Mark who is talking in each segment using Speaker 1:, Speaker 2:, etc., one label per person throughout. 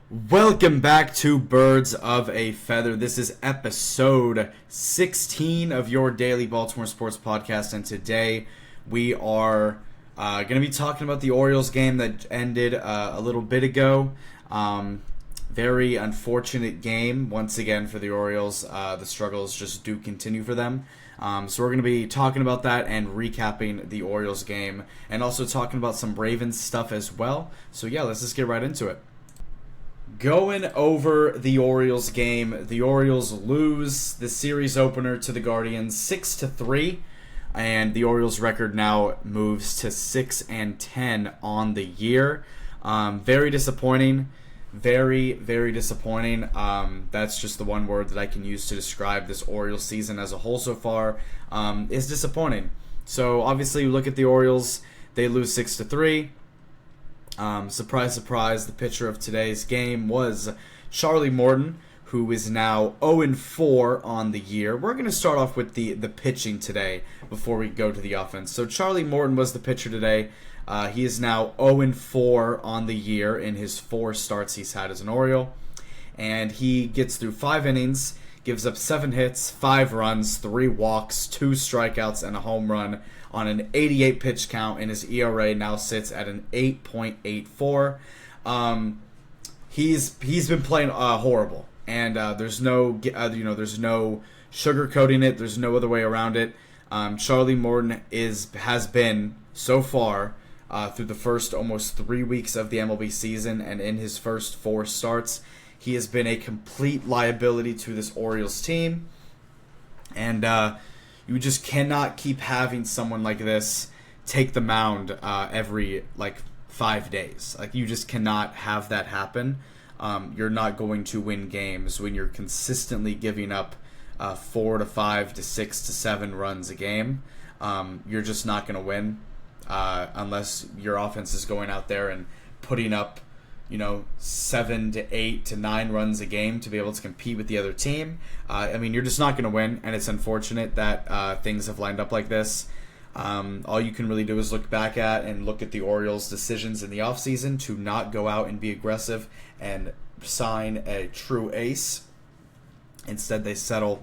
Speaker 1: Welcome back to Birds of a Feather. This is episode 16 of your daily Baltimore sports podcast, and today we are going to be talking about the Orioles game that ended a little bit ago. Very unfortunate game once again for the Orioles. The struggles just do continue for them. So we're going to be talking about that and recapping the Orioles game, and also talking about some Ravens stuff as well. So yeah, let's just get right into it. Going over the Orioles game, the Orioles lose the series opener to the Guardians 6-3, and the Orioles record now moves to 6-10 on the year. Very disappointing. Very, very disappointing. That's just the one word that I can use to describe this Orioles season as a whole so far. Is disappointing. So obviously, you look at the Orioles, they lose 6-3. Surprise, surprise, the pitcher of today's game was Charlie Morton, who is now 0-4 on the year. We're going to start off with the pitching today before we go to the offense. So Charlie Morton was the pitcher today. He is now 0-4 on the year in his 4 starts he's had as an Oriole. And he gets through 5 innings, gives up 7 hits, 5 runs, 3 walks, 2 strikeouts, and a home run on an 88 pitch count, and his ERA now sits at an 8.84. He's been playing horrible, and there's no there's no sugarcoating it. There's no other way around it. Charlie Morton has been so far through the first almost 3 weeks of the MLB season, and in his first 4 starts, he has been a complete liability to this Orioles team, and you just cannot keep having someone like this take the mound every 5 days. You just cannot have that happen. You're not going to win games when you're consistently giving up 4 to 5 to 6 to 7 runs a game. You're just not going to win unless your offense is going out there and putting up 7 to 8 to 9 runs a game to be able to compete with the other team. You're just not going to win, and it's unfortunate that things have lined up like this. All you can really do is look back at and look at the Orioles' decisions in the offseason to not go out and be aggressive and sign a true ace. Instead, they settle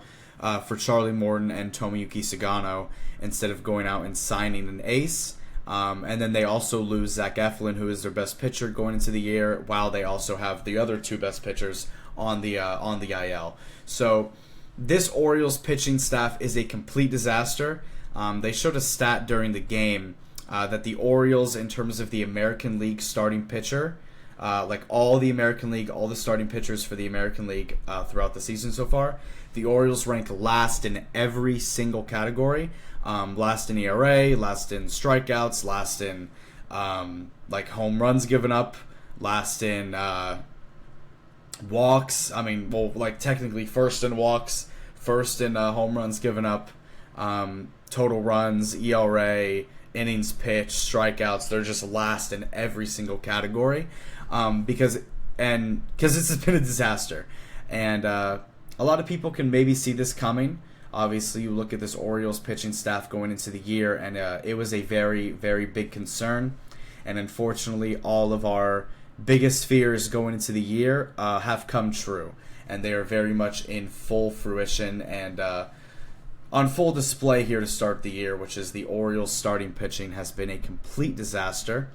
Speaker 1: for Charlie Morton and Tomoyuki Sugano instead of going out and signing an ace. And then they also lose Zach Eflin, who is their best pitcher going into the year, while they also have the other 2 best pitchers on the IL. So this Orioles pitching staff is a complete disaster. They showed a stat during the game that the Orioles, in terms of the American League starting pitcher, all the American League, all the starting pitchers for the American League throughout the season so far, the Orioles rank last in every single category. Last in ERA, last in strikeouts, last in home runs given up, last in walks. Technically first in walks, first in home runs given up, total runs, ERA, innings pitched, strikeouts. They're just last in every single category because this has been a disaster, and a lot of people can maybe see this coming. Obviously, you look at this Orioles pitching staff going into the year, and it was a very, very big concern. And unfortunately, all of our biggest fears going into the year have come true. And they are very much in full fruition and on full display here to start the year, which is the Orioles starting pitching has been a complete disaster.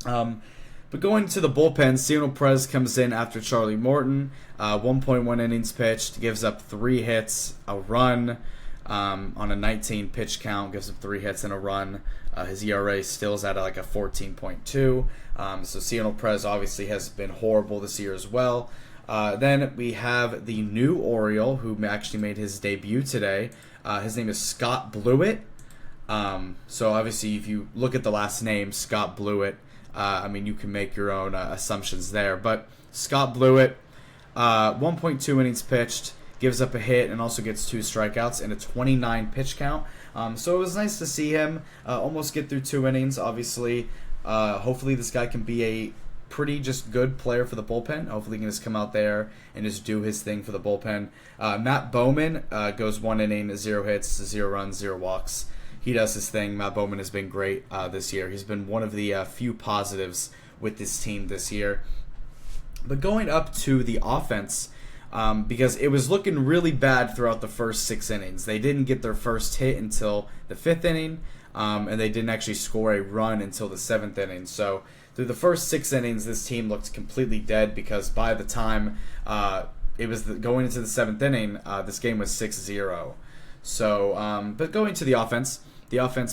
Speaker 1: But going to the bullpen, Cionel Perez comes in after Charlie Morton. 1.1 innings pitched, gives up 3 hits, a run on a 19 pitch count, gives up 3 hits and a run. His ERA still is at a 14.2. So Cionel Perez obviously has been horrible this year as well. Then we have the new Oriole who actually made his debut today. His name is Scott Blewett. So obviously if you look at the last name, Scott Blewett, you can make your own assumptions there. But Scott Blewett, 1.2 innings pitched, gives up a hit, and also gets 2 strikeouts in a 29 pitch count. So it was nice to see him almost get through 2 innings. Obviously, hopefully this guy can be a pretty just good player for the bullpen. Hopefully he can just come out there and just do his thing for the bullpen. Matt Bowman goes 1 inning, 0 hits, 0 runs, 0 walks. He does his thing. Matt Bowman has been great this year. He's been one of the few positives with this team this year. But going up to the offense, because it was looking really bad throughout the first 6 innings. They didn't get their first hit until the 5th inning, and they didn't actually score a run until the 7th inning. So through the first 6 innings, this team looked completely dead because by the time it was going into the 7th inning, this game was 6-0. So, but going to the offense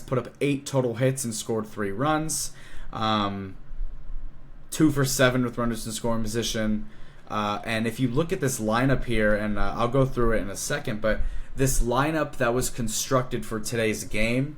Speaker 1: put up 8 total hits and scored 3 runs. 2 for 7 with runners in scoring position. And if you look at this lineup here, and I'll go through it in a second, but this lineup that was constructed for today's game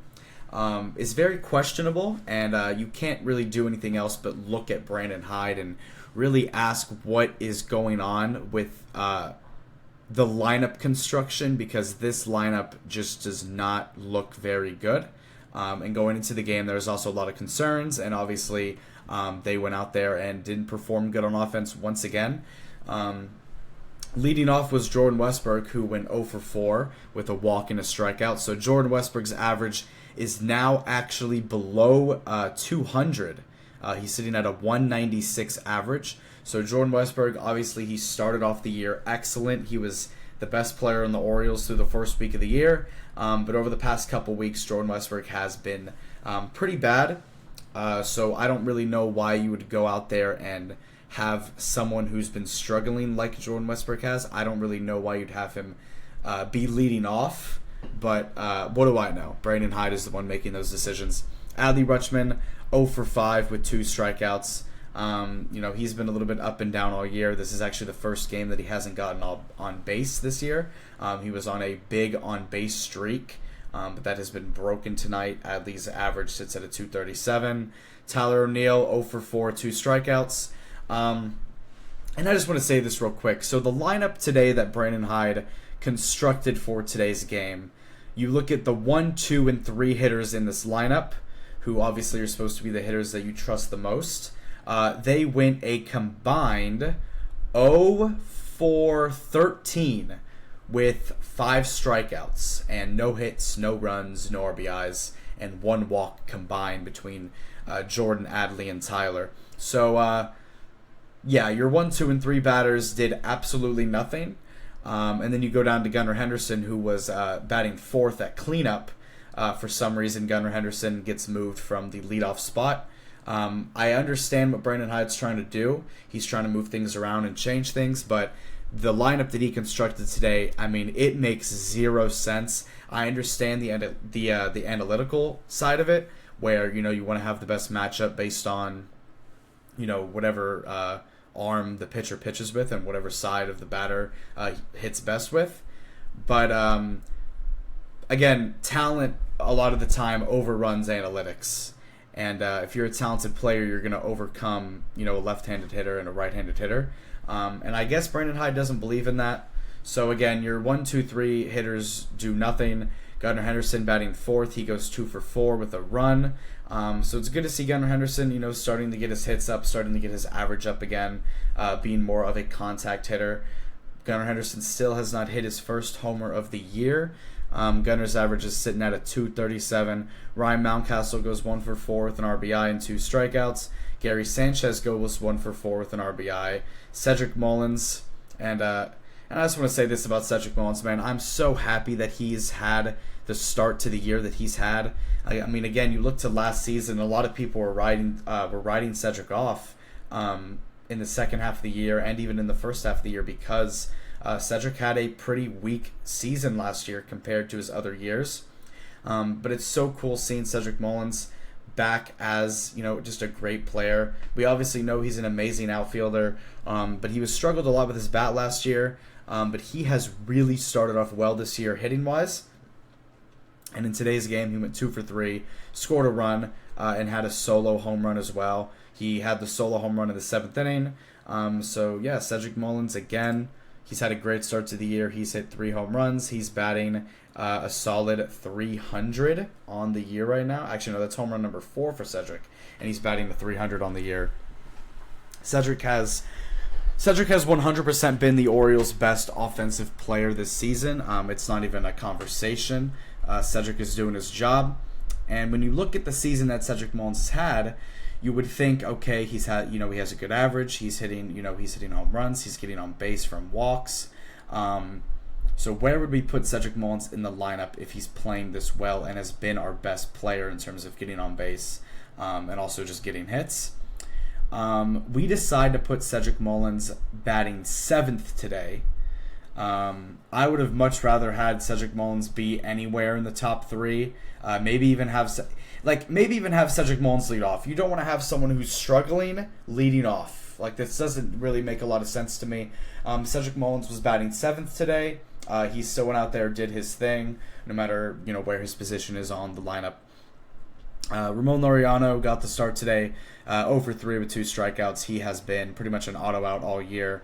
Speaker 1: is very questionable, and you can't really do anything else but look at Brandon Hyde and really ask what is going on with the lineup construction, because this lineup just does not look very good. And going into the game, there's also a lot of concerns, and obviously they went out there and didn't perform good on offense once again. Leading off was Jordan Westburg, who went 0 for 4 with a walk and a strikeout. So Jordan Westburg's average is now actually below 200. He's sitting at a 196 average. So Jordan Westburg, obviously, he started off the year excellent. He was the best player in the Orioles through the first week of the year. But over the past couple weeks, Jordan Westburg has been pretty bad. So I don't really know why you would go out there and have someone who's been struggling like Jordan Westburg has. I don't really know why you'd have him be leading off. But what do I know? Brandon Hyde is the one making those decisions. Adley Rutschman, 0 for 5 with 2 strikeouts. He's been a little bit up and down all year. This is actually the first game that he hasn't gotten on base this year. He was on a big on-base streak, but that has been broken tonight. Adley's average sits at a 237. Tyler O'Neill, 0 for 4, 2 strikeouts. And I just want to say this real quick. So the lineup today that Brandon Hyde constructed for today's game, you look at the 1, 2, and 3 hitters in this lineup, who obviously are supposed to be the hitters that you trust the most. They went a combined 0 for 13 with 5 strikeouts and no hits, no runs, no RBIs, and 1 walk combined between Jordan, Adley, and Tyler. So, your 1, 2, and 3 batters did absolutely nothing. And then you go down to Gunnar Henderson, who was batting 4th at cleanup. For some reason, Gunnar Henderson gets moved from the leadoff spot. I understand what Brandon Hyde's trying to do. He's trying to move things around and change things, but the lineup that he constructed today, I mean, it makes 0 sense. I understand the analytical side of it, where you want to have the best matchup based on whatever arm the pitcher pitches with and whatever side of the batter hits best with. But again, talent a lot of the time overruns analytics. And if you're a talented player, you're going to overcome, a left-handed hitter and a right-handed hitter. And I guess Brandon Hyde doesn't believe in that. So again, your 1, 2, 3 hitters do nothing. Gunnar Henderson batting 4th. He goes 2 for 4 with a run. So it's good to see Gunnar Henderson, starting to get his hits up, starting to get his average up again, being more of a contact hitter. Gunnar Henderson still has not hit his first homer of the year. Gunnar's average is sitting at a 237. Ryan Mountcastle goes 1 for 4 with an RBI and 2 strikeouts. Gary Sanchez goes 1 for 4 with an RBI. Cedric Mullins, and I just want to say this about Cedric Mullins, man. I'm so happy that he's had the start to the year that he's had. I mean, again, you look to last season, a lot of people were writing Cedric off in the second half of the year and even in the first half of the year because Cedric had a pretty weak season last year compared to his other years. But it's so cool seeing Cedric Mullins back as, just a great player. We obviously know he's an amazing outfielder, but he was struggled a lot with his bat last year. But he has really started off well this year hitting-wise. And in today's game, he went 2 for 3, scored a run, and had a solo home run as well. He had the solo home run in the 7th inning. Cedric Mullins, again, he's had a great start to the year. He's hit 3 home runs. He's batting a solid 300 on the year right now. Actually, no, that's home run number 4 for Cedric, and he's batting the 300 on the year. Cedric has 100% been the Orioles' best offensive player this season. It's not even a conversation. Cedric is doing his job. And when you look at the season that Cedric Mullins has had, you would think, okay, he has a good average. He's hitting home runs. He's getting on base from walks. So where would we put Cedric Mullins in the lineup if he's playing this well and has been our best player in terms of getting on base and also just getting hits? We decide to put Cedric Mullins batting 7th today. I would have much rather had Cedric Mullins be anywhere in the top 3. Maybe even have Cedric Mullins lead off. You don't want to have someone who's struggling leading off. Like, this doesn't really make a lot of sense to me. Cedric Mullins was batting 7th today. He still went out there, did his thing, no matter where his position is on the lineup. Ramon Laureano got the start today, 0 for 3 with 2 strikeouts. He has been pretty much an auto out all year.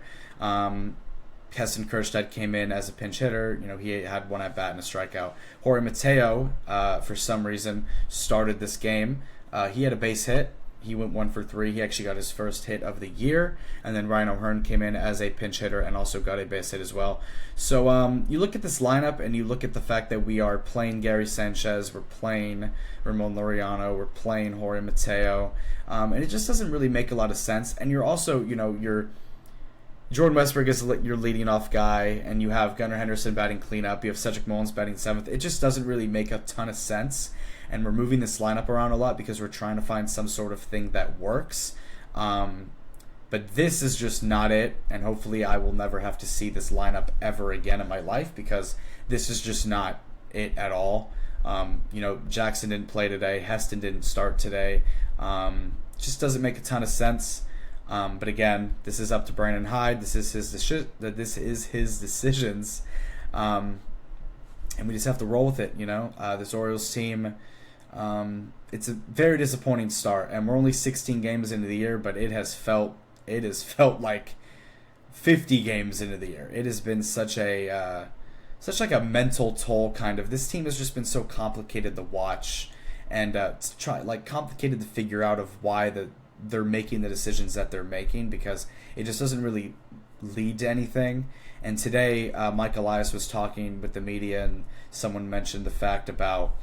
Speaker 1: Keston Kjerstad came in as a pinch hitter. He had 1 at bat and a strikeout. Jorge Mateo, for some reason, started this game. He had a base hit. He went 1 for 3. He actually got his first hit of the year. And then Ryan O'Hearn came in as a pinch hitter and also got a base hit as well. So you look at this lineup and you look at the fact that we are playing Gary Sanchez, we're playing Ramon Laureano, we're playing Jorge Mateo. And it just doesn't really make a lot of sense. And you're also, you're Jordan Westburg is your leading off guy, and you have Gunnar Henderson batting cleanup. You have Cedric Mullins batting 7th. It just doesn't really make a ton of sense. And we're moving this lineup around a lot because we're trying to find some sort of thing that works. But this is just not it, and hopefully I will never have to see this lineup ever again in my life because this is just not it at all. Jackson didn't play today. Heston didn't start today. Just doesn't make a ton of sense. But again, this is up to Brandon Hyde. This is his decisions, and we just have to roll with it. This Orioles team, it's a very disappointing start, and we're only 16 games into the year, but it has felt like 50 games into the year. It has been such a mental toll kind of. This team has just been so complicated to watch, and complicated to figure out of why they're making the decisions that they're making, because it just doesn't really lead to anything. And today, Mike Elias was talking with the media, and someone mentioned the fact about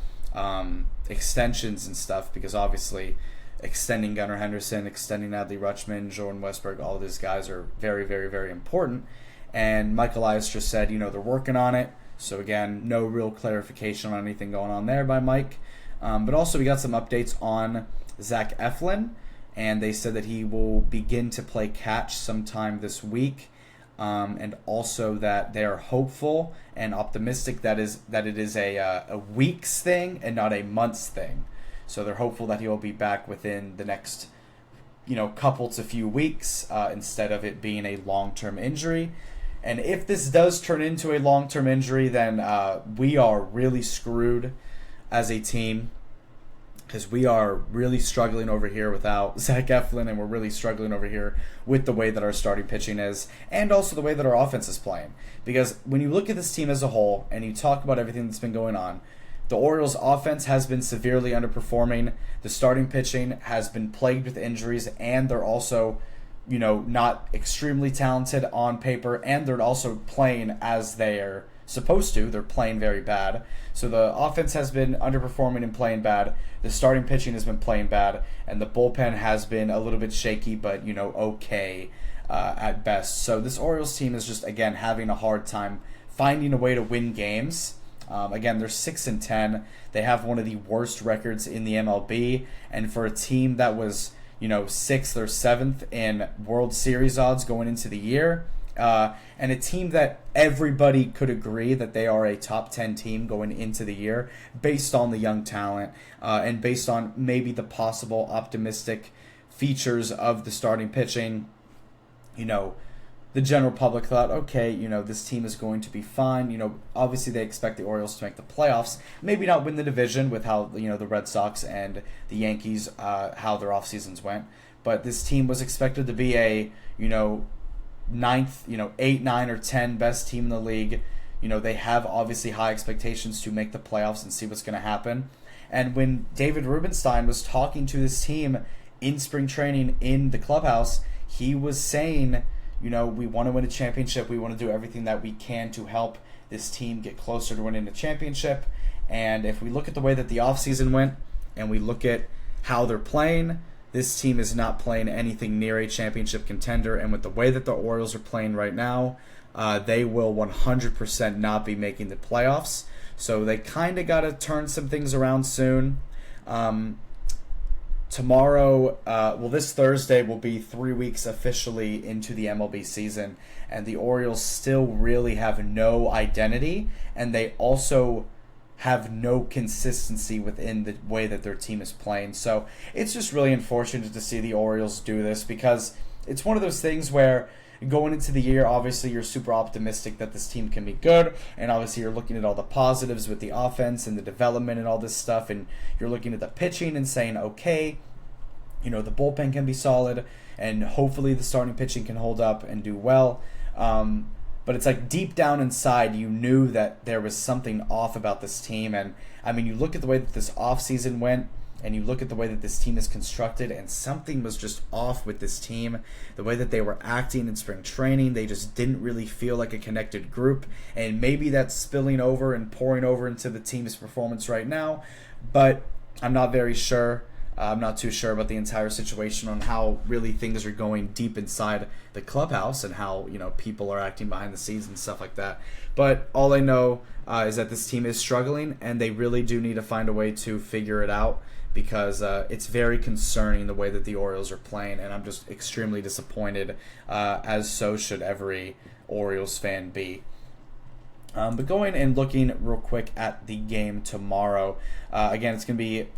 Speaker 1: extensions and stuff, because obviously extending Gunnar Henderson, extending Adley Rutschman, Jordan Westburg, all of these guys are very, very, very important. And Mike Elias just said, they're working on it. So again, no real clarification on anything going on there by Mike. But also we got some updates on Zach Eflin, and they said that he will begin to play catch sometime this week, and also that they are hopeful and optimistic that it is a week's thing and not a month's thing. So they're hopeful that he will be back within the next couple to few weeks, instead of it being a long-term injury. And if this does turn into a long-term injury, then we are really screwed as a team, because we are really struggling over here without Zach Eflin, and we're really struggling over here with the way that our starting pitching is, and also the way that our offense is playing. Because when you look at this team as a whole, and you talk about everything that's been going on, the Orioles' offense has been severely underperforming. The starting pitching has been plagued with injuries, and they're also, not extremely talented on paper, and they're also playing as they're supposed to. They're playing very bad. So the offense has been underperforming and playing bad. The starting pitching has been playing bad, and the bullpen has been a little bit shaky, but okay at best. So this Orioles team is just, again, having a hard time finding a way to win games. Again, they're 6-10. They have one of the worst records in the MLB, and for a team that was 6th or 7th in World Series odds going into the year, and a team that everybody could agree that they are a top 10 team going into the year based on the young talent, and based on maybe the possible optimistic features of the starting pitching. The general public thought, okay, this team is going to be fine. Obviously they expect the Orioles to make the playoffs, maybe not win the division with how, the Red Sox and the Yankees, how their off seasons went. But this team was expected to be a, 9th, 8, 9, or 10 best team in the league. They have obviously high expectations to make the playoffs and see what's going to happen. And when David Rubenstein was talking to this team in spring training in the clubhouse, he was saying, we want to win a championship. We want to do everything that we can to help this team get closer to winning a championship. And if we look at the way that the offseason went, and we look at how they're playing, this team is not playing anything near a championship contender, and with the way that the Orioles are playing right now, they will 100% not be making the playoffs. So they kind of got to turn some things around soon. Tomorrow, this Thursday will be 3 weeks officially into the MLB season, and the Orioles still really have no identity, and they also have no consistency within the way that their team is playing. So it's just really unfortunate to see the Orioles do this, because it's one of those things where going into the year, obviously you're super optimistic that this team can be good, and obviously you're looking at all the positives with the offense and the development and all this stuff, and you're looking at the pitching and saying, okay, the bullpen can be solid, and hopefully the starting pitching can hold up and do well. But it's like deep down inside, you knew that there was something off about this team. And I mean, you look at the way that this offseason went, and you look at the way that this team is constructed, and something was just off with this team. The way that they were acting in spring training, they just didn't really feel like a connected group. And maybe that's spilling over and pouring over into the team's performance right now. But I'm not very sure. I'm not too sure about the entire situation on how really things are going deep inside the clubhouse and how people are acting behind the scenes and stuff like that. But all I know is that this team is struggling, and they really do need to find a way to figure it out, because it's very concerning the way that the Orioles are playing, and I'm just extremely disappointed, as so should every Orioles fan be. But going and looking real quick at the game tomorrow, again, it's going to be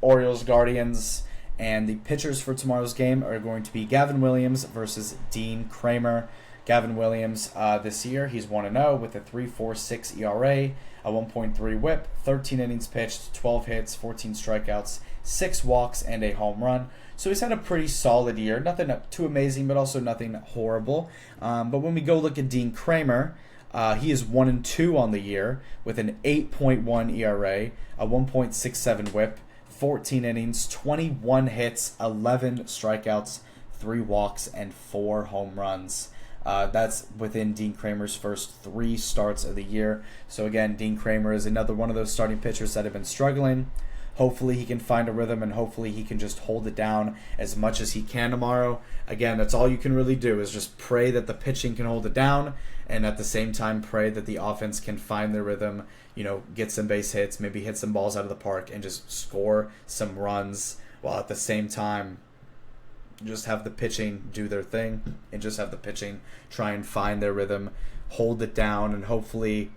Speaker 1: Orioles Guardians, and the pitchers for tomorrow's game are going to be Gavin Williams versus Dean Kramer. Gavin Williams, this year, he's 1-0 with a 3.46 ERA, a 1.3 WHIP, 13 innings pitched, 12 hits, 14 strikeouts, 6 walks, and a home run. So he's had a pretty solid year. Nothing too amazing, but also nothing horrible. But when we go look at Dean Kramer, he is 1-2 on the year with an 8.1 ERA, a 1.67 WHIP, 14 innings, 21 hits, 11 strikeouts, 3 walks, and 4 home runs. That's within Dean Kramer's first 3 starts of the year. So again, Dean Kramer is another one of those starting pitchers that have been struggling. Hopefully he can find a rhythm, and hopefully he can just hold it down as much as he can tomorrow. Again, that's all you can really do, is just pray that the pitching can hold it down, and at the same time pray that the offense can find their rhythm, get some base hits, maybe hit some balls out of the park, and just score some runs, while at the same time just have the pitching do their thing, and just have the pitching try and find their rhythm, hold it down, and hopefully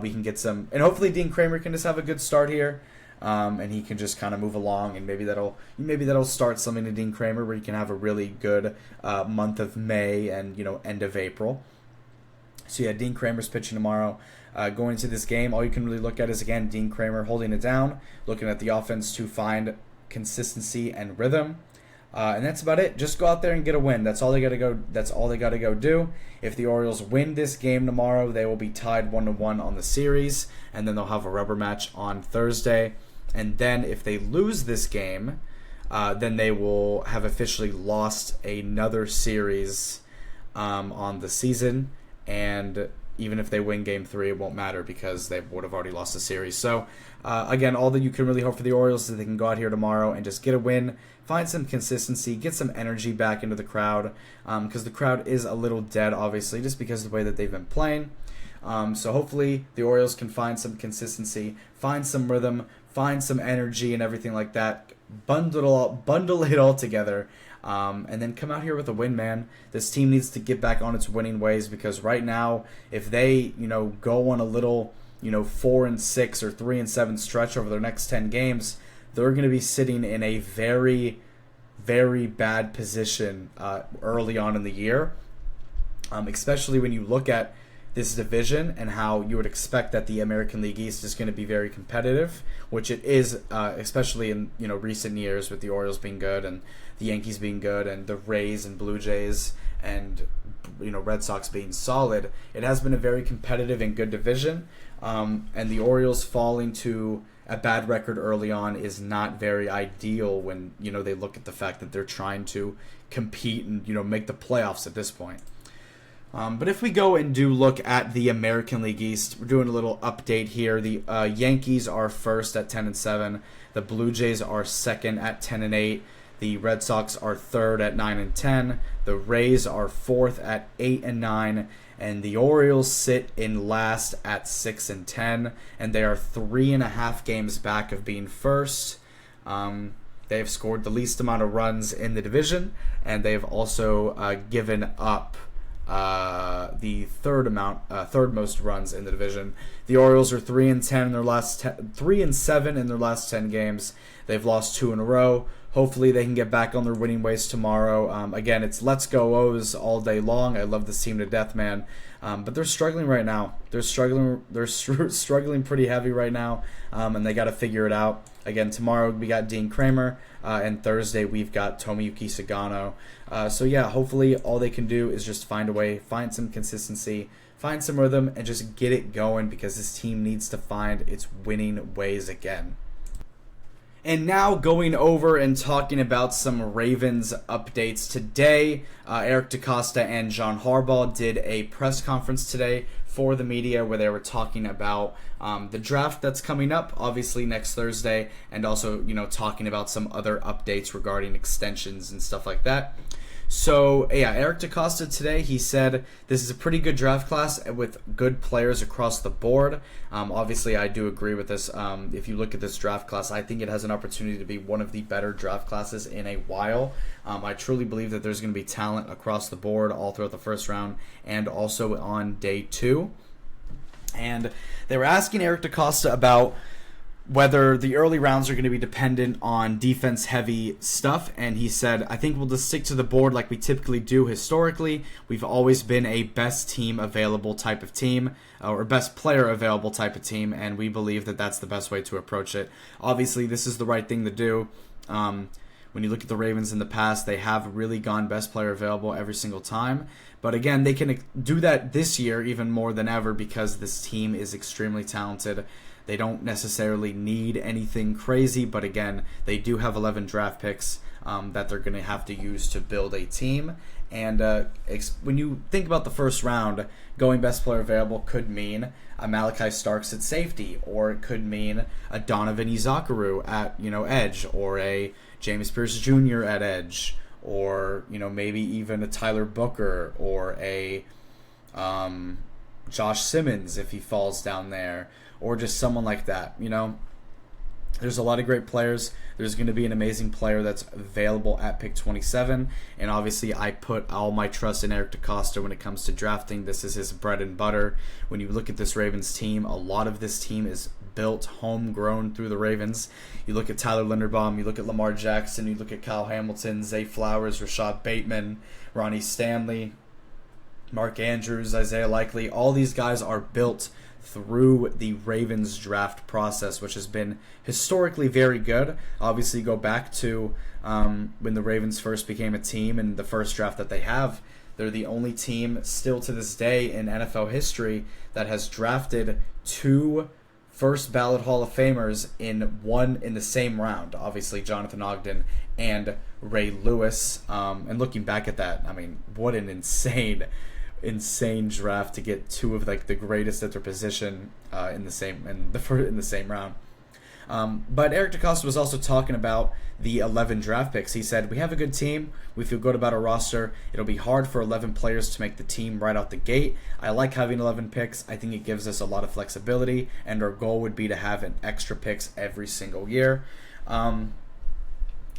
Speaker 1: we can get some, and hopefully Dean Kramer can just have a good start here. And he can just kind of move along, and maybe that'll start something to Dean Kramer, where he can have a really good month of May and end of April. So yeah, Dean Kramer's pitching tomorrow. Going into this game, all you can really look at is, again, Dean Kramer holding it down, looking at the offense to find consistency and rhythm. And that's about it. Just go out there and get a win. That's all they gotta go. That's all they gotta go do. If the Orioles win this game tomorrow, they will be tied 1-1 on the series, and then they'll have a rubber match on Thursday. And then if they lose this game, then they will have officially lost another series on the season. And even if they win Game 3, it won't matter, because they would have already lost the series. So, again, all that you can really hope for the Orioles is that they can go out here tomorrow and just get a win, find some consistency, get some energy back into the crowd, because the crowd is a little dead, obviously, just because of the way that they've been playing. So hopefully the Orioles can find some consistency, find some rhythm, find some energy and everything like that, bundle it all together, and then come out here with a win, man. This team needs to get back on its winning ways, because right now, if they, go on a little, 4-6 or 3-7 stretch over their next 10 games, they're going to be sitting in a very, very bad position early on in the year, especially when you look at this division and how you would expect that the American League East is going to be very competitive, which it is, especially in recent years, with the Orioles being good and the Yankees being good and the Rays and Blue Jays and Red Sox being solid. It has been a very competitive and good division, and the Orioles falling to a bad record early on is not very ideal when they look at the fact that they're trying to compete and make the playoffs at this point. But if we go and do look at the American League East, we're doing a little update here. The Yankees are first at 10-7. The Blue Jays are second at 10-8. The Red Sox are third at 9-10. The Rays are fourth at 8-9. And the Orioles sit in last at 6-10. And they are 3.5 games back of being first. They have scored the least amount of runs in the division, and they've also given up the third most runs in the division. The Orioles are 3-10 in their last 3-7 in their last 10 games. They've lost 2 in a row. Hopefully they can get back on their winning ways tomorrow. Again, it's let's go O's all day long. I love this team to death, man. But they're struggling right now. They're struggling pretty heavy right now, and they got to figure it out. Again, tomorrow we got Dean Kramer, and Thursday we've got Tomiyuki Sagano. So yeah, hopefully all they can do is just find a way, find some consistency, find some rhythm, and just get it going, because this team needs to find its winning ways again. And now going over and talking about some Ravens updates today. Eric DeCosta and John Harbaugh did a press conference today for the media where they were talking about the draft that's coming up, obviously next Thursday, and also, talking about some other updates regarding extensions and stuff like that. So, yeah, Eric DeCosta today, he said this is a pretty good draft class with good players across the board. Obviously, I do agree with this. If you look at this draft class, I think it has an opportunity to be one of the better draft classes in a while. I truly believe that there's going to be talent across the board all throughout the first round and also on day 2. And they were asking Eric DeCosta about whether the early rounds are going to be dependent on defense-heavy stuff, and he said, I think we'll just stick to the board like we typically do historically. We've always been a best team available type of team, or best player available type of team, and we believe that that's the best way to approach it. Obviously, this is the right thing to do. When you look at the Ravens in the past, they have really gone best player available every single time. But again, they can do that this year even more than ever because this team is extremely talented. They don't necessarily need anything crazy, but again, they do have 11 draft picks that they're going to have to use to build a team. And when you think about the first round, going best player available could mean a Malachi Starks at safety, or it could mean a Donovan Izakaru at edge, or a James Pierce Jr. at edge, or maybe even a Tyler Booker, or a Josh Simmons if he falls down there, or just someone like that. There's a lot of great players. There's going to be an amazing player that's available at pick 27. And obviously, I put all my trust in Eric DeCosta when it comes to drafting. This is his bread and butter. When you look at this Ravens team, a lot of this team is built homegrown through the Ravens. You look at Tyler Linderbaum, you look at Lamar Jackson, you look at Kyle Hamilton, Zay Flowers, Rashad Bateman, Ronnie Stanley, Mark Andrews, Isaiah Likely. All these guys are built through the Ravens draft process, which has been historically very good. Obviously, go back to when the Ravens first became a team and the first draft that they have. They're the only team still to this day in NFL history that has drafted 2 first ballot Hall of Famers in the same round. Obviously, Jonathan Ogden and Ray Lewis. And looking back at that, I mean, what an insane draft to get 2 of the greatest at their position in the same round. But Eric DeCosta was also talking about the 11 draft picks. He said, we have a good team. We feel good about our roster. It'll be hard for 11 players to make the team right out the gate. I like having 11 picks. I think it gives us a lot of flexibility, and our goal would be to have an extra picks every single year.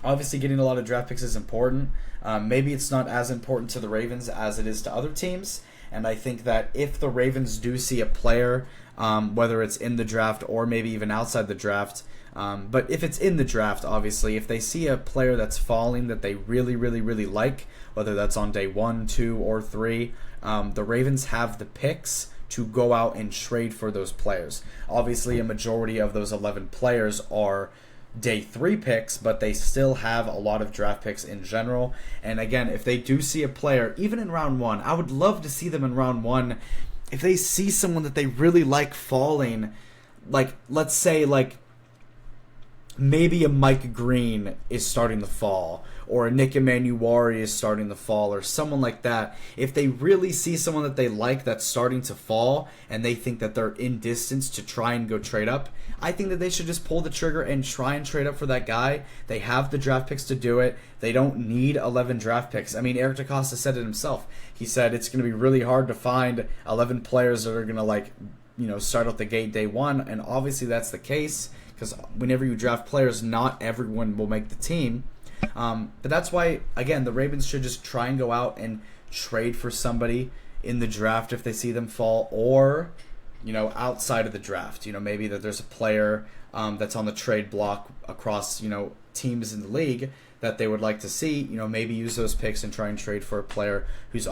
Speaker 1: Obviously, getting a lot of draft picks is important. Maybe it's not as important to the Ravens as it is to other teams. And I think that if the Ravens do see a player, whether it's in the draft or maybe even outside the draft, but if it's in the draft, obviously, if they see a player that's falling that they really, really, really like, whether that's on day 1, 2, or 3, the Ravens have the picks to go out and trade for those players. Obviously, a majority of those 11 players are day 3 picks, but they still have a lot of draft picks in general. And again, if they do see a player, even in round 1, I would love to see them in round 1. If they see someone that they really like falling, let's say maybe a Mike Green is starting to fall, or a Nick Emanuari is starting to fall, or someone like that. If they really see someone that they like that's starting to fall, and they think that they're in distance to try and go trade up, I think that they should just pull the trigger and try and trade up for that guy. They have the draft picks to do it. They don't need 11 draft picks. I mean, Eric DeCosta said it himself. He said it's going to be really hard to find 11 players that are going to start out the gate day one, and obviously that's the case, because whenever you draft players, not everyone will make the team. But that's why, again, the Ravens should just try and go out and trade for somebody in the draft if they see them fall, or, outside of the draft. Maybe that there's a player that's on the trade block across, teams in the league that they would like to see. Maybe use those picks and try and trade for a player who's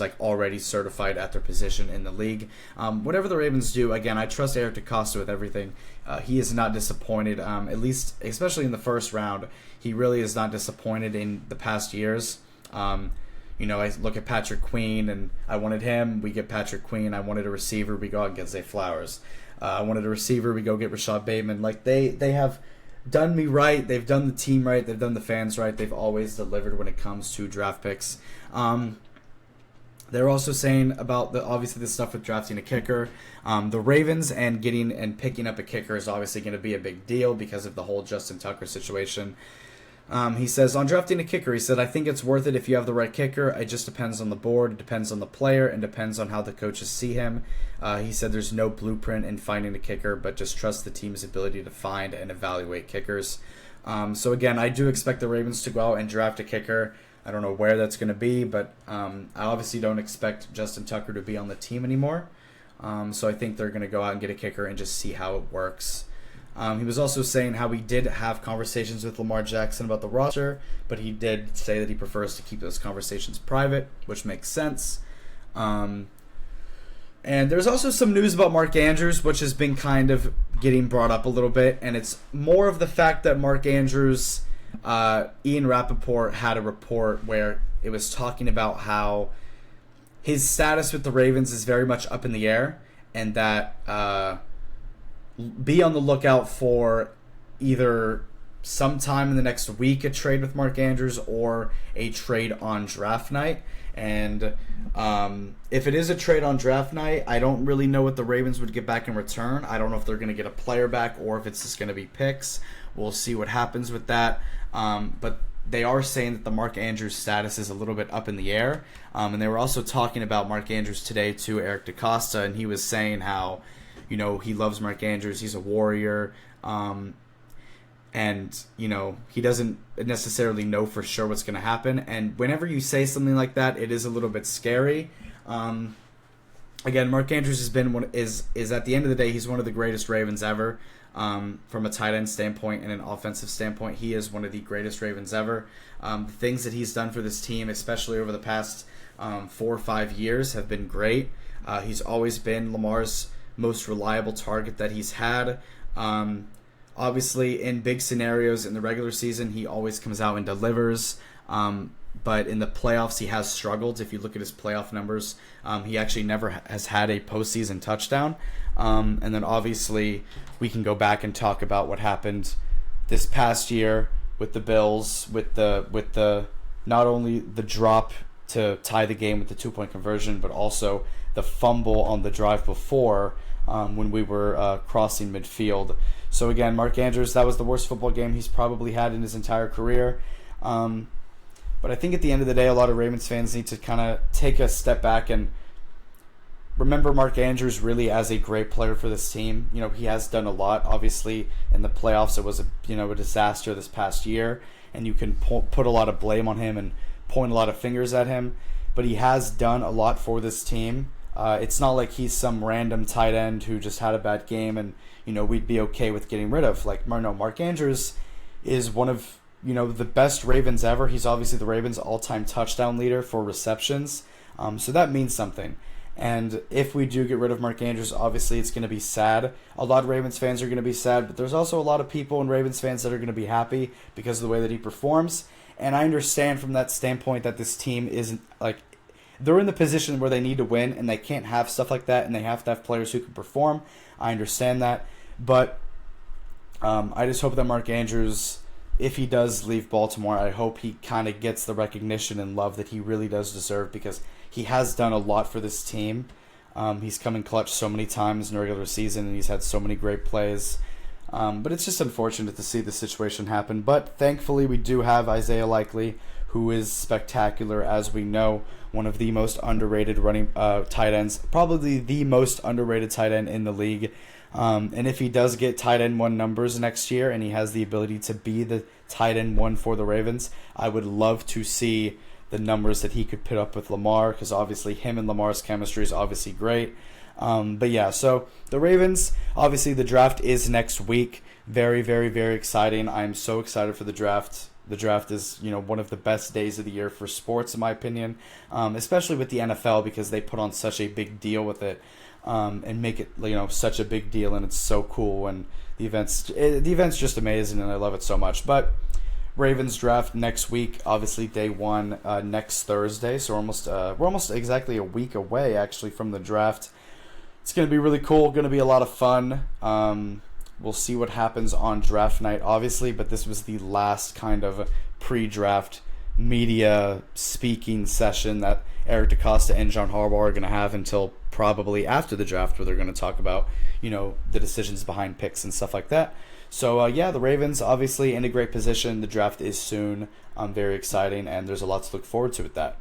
Speaker 1: like already certified at their position in the league. Whatever the Ravens do, again, I trust Eric DeCosta with everything. He is not disappointed, at least, especially in the first round. He really is not disappointed in the past years. I look at Patrick Queen, and I wanted him. We get Patrick Queen. I wanted a receiver. We go out and get Zay Flowers. I wanted a receiver. We go get Rashad Bateman. Like, they have done me right. They've done the team right. They've done the fans right. They've always delivered when it comes to draft picks. They're also saying about obviously the stuff with drafting a kicker. The Ravens and getting and picking up a kicker is obviously going to be a big deal because of the whole Justin Tucker situation. He says, on drafting a kicker, he said, I think it's worth it if you have the right kicker. It just depends on the board, it depends on the player, and depends on how the coaches see him. He said there's no blueprint in finding a kicker, but just trust the team's ability to find and evaluate kickers. So again, I do expect the Ravens to go out and draft a kicker. I don't know where that's going to be, but I obviously don't expect Justin Tucker to be on the team anymore. So I think they're going to go out and get a kicker and just see how it works. He was also saying how he did have conversations with Lamar Jackson about the roster, but he did say that he prefers to keep those conversations private, which makes sense. And there's also some news about Mark Andrews, which has been kind of getting brought up a little bit, and it's more of the fact that Mark Andrews, Ian Rappaport had a report where it was talking about how his status with the Ravens is very much up in the air, and that be on the lookout for either sometime in the next week a trade with Mark Andrews or a trade on draft night. And if it is a trade on draft night, I don't really know what the Ravens would get back in return. I don't know if they're going to get a player back or if it's just going to be picks. We'll see what happens with that. But they are saying that the Mark Andrews status is a little bit up in the air. And they were also talking about Mark Andrews today to Eric DeCosta, and he was saying how, he loves Mark Andrews. He's a warrior. And, he doesn't necessarily know for sure what's going to happen. And whenever you say something like that, it is a little bit scary. Again, Mark Andrews is at the end of the day, he's one of the greatest Ravens ever. From a tight end standpoint and an offensive standpoint, he is one of the greatest Ravens ever. The things that he's done for this team, especially over the past 4 or 5 years, have been great. He's always been Lamar's most reliable target that he's had. Obviously, in big scenarios in the regular season, he always comes out and delivers. But in the playoffs, he has struggled. If you look at his playoff numbers, he actually never has had a postseason touchdown. And then obviously, we can go back and talk about what happened this past year with the Bills, with the not only the drop to tie the game with the 2-point conversion, but also the fumble on the drive before when we were crossing midfield. So again, Mark Andrews, that was the worst football game he's probably had in his entire career. But I think at the end of the day, a lot of Ravens fans need to kind of take a step back and remember Mark Andrews really as a great player for this team. He has done a lot. Obviously, in the playoffs, it was a disaster this past year, and you can put a lot of blame on him and point a lot of fingers at him. But he has done a lot for this team. It's not like he's some random tight end who just had a bad game and we'd be okay with getting rid of. Mark Andrews is one of the best Ravens ever. He's obviously the Ravens' all-time touchdown leader for receptions. So that means something. And if we do get rid of Mark Andrews, obviously it's going to be sad. A lot of Ravens fans are going to be sad, but there's also a lot of people and Ravens fans that are going to be happy because of the way that he performs. And I understand from that standpoint that this team isn't they're in the position where they need to win and they can't have stuff like that and they have to have players who can perform. I understand that. But I just hope that Mark Andrews, if he does leave Baltimore, I hope he kind of gets the recognition and love that he really does deserve, because he has done a lot for this team. He's come in clutch so many times in the regular season, and he's had so many great plays. But it's just unfortunate to see the situation happen. But thankfully, we do have Isaiah Likely, who is spectacular, as we know, one of the most underrated tight ends, probably the most underrated tight end in the league. And if he does get tight end 1 numbers next year, and he has the ability to be the tight end 1 for the Ravens, I would love to see the numbers that he could put up with Lamar, because obviously him and Lamar's chemistry is obviously great. But yeah, so the Ravens, obviously the draft is next week. Very, very, very exciting. I'm so excited for the draft. The draft is, one of the best days of the year for sports, in my opinion, especially with the NFL, because they put on such a big deal with it, and make it, such a big deal, and it's so cool. And the event's just amazing, and I love it so much. But Ravens draft next week, obviously day 1 next Thursday, so we're almost exactly a week away actually from the draft. It's going to be really cool, going to be a lot of fun. We'll see what happens on draft night, obviously, but this was the last kind of pre-draft media speaking session that Eric DeCosta and John Harbaugh are going to have until probably after the draft, where they're going to talk about, the decisions behind picks and stuff like that. So, the Ravens obviously in a great position. The draft is soon. Very exciting, and there's a lot to look forward to with that.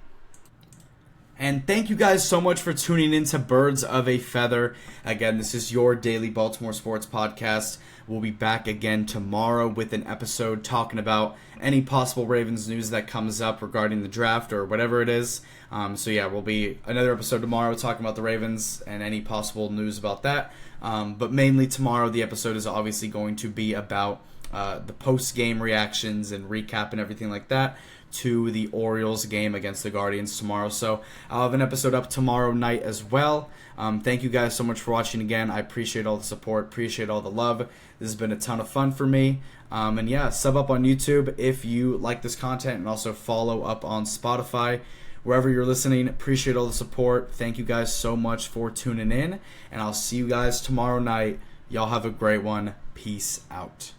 Speaker 1: And thank you guys so much for tuning in to Birds of a Feather. Again, this is your daily Baltimore sports podcast. We'll be back again tomorrow with an episode talking about any possible Ravens news that comes up regarding the draft or whatever it is. We'll be another episode tomorrow talking about the Ravens and any possible news about that. But mainly tomorrow, the episode is obviously going to be about the post-game reactions and recap and everything like that to the Orioles game against the Guardians tomorrow. So I'll have an episode up tomorrow night as well. Thank you guys so much for watching again. I appreciate all the support, appreciate all the love. This has been a ton of fun for me. Sub up on YouTube if you like this content, and also follow up on Spotify. Wherever you're listening, appreciate all the support. Thank you guys so much for tuning in, and I'll see you guys tomorrow night. Y'all have a great one. Peace out.